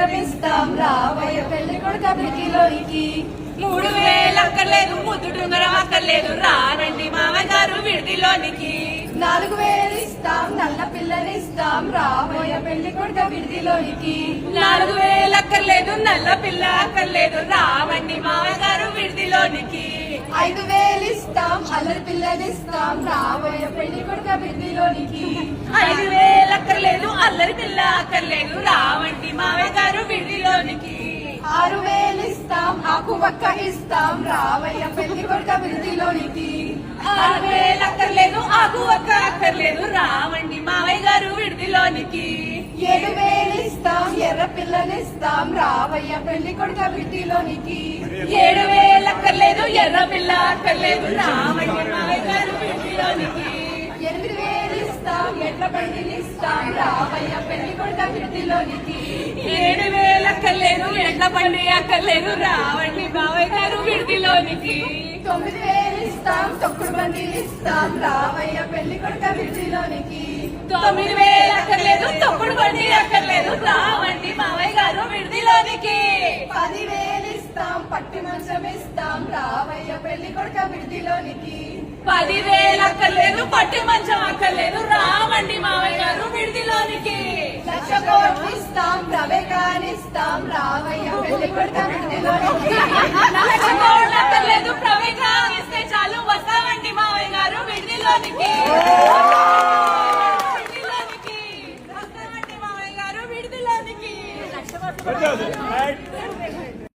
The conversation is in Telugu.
మంచం ఇస్తాం రావయ్య పెళ్లి కొడుక విడిదిలోనికి 3000 అక్కర్లేదు ముద్దుడుంగరం అక్కర్లేదు రారండి మామగారు విడిదిలోనికి 4000 ఇస్తాం నల్ల పిల్లనిస్తాం రావయ్య పెళ్లి కొడుక విడిదిలోనికి 4000 అక్కర్లేదు నల్ల పిల్ల అక్కర్లేదు రావండి మామగారు విడిదిలోనికి 5000 ఇస్తాం అల్లరి పిల్లనిస్తాం రావయ్య పెళ్లి కొడుక విడిదిలోనికి 5000 అక్కర్లేదు అల్లరి పిల్ల అక్కర్లేదు రావండి మామగారు విడిదిలోనికి 6000 ఇస్తాం ఆకు వక్క ఇస్తాం రావయ్య పెళ్లి కొడుక విడిదిలోనికి 6000 అక్కర్లేదు ఆకు ఒక్క అక్కర్లేదు రావండి మావయ్య గారు విడిదిలోనికి 7000 ఇస్తాం ఎర్ర పిల్లనిస్తాం రావయ్య పెళ్లి కొడుక విడిదిలోనికి 7000 అక్కర్లేదు ఎర్ర పిల్ల అక్కర్లేదు రావండి మావయ్య గారు విడిదిలోనికి 8000 ఇస్తాం ఎడ్ల బండినిస్తాం రావయ్య పెళ్లి కొడుక విడిదిలోనికి 7000 అక్కర్లేదు ఎడ్ల బండి అక్కర్లేదు రావండి మావయ్య గారు విడిదిలోనికి 9000 ఇస్తాం తొక్కుడు బండినిస్తాం రావయ్య పెళ్లి కొడుక విడిదిలోనికి 9000 అక్కర్లేదు తప్పుడు బండి అక్కర్లేదు రావండి మావయ్య గారు విడిదిలోనికి 10,000 ఇస్తాం పట్టి మంచం ఇస్తాం రావయ్య పెళ్లి కొడుక విడిదిలోనికి 10,000 అక్కర్లేదు పట్టి మంచం అక్కర్లేదు రావండి మావయ్య గారు విడిదిలోనికి 1,00,000 కోట్లు ఇస్తాం రవే కానిస్తాం రావయ్య పెళ్లి కొడుక విడిదిలోనికి 1,00,000 కోట్లు అక్కర్లేదు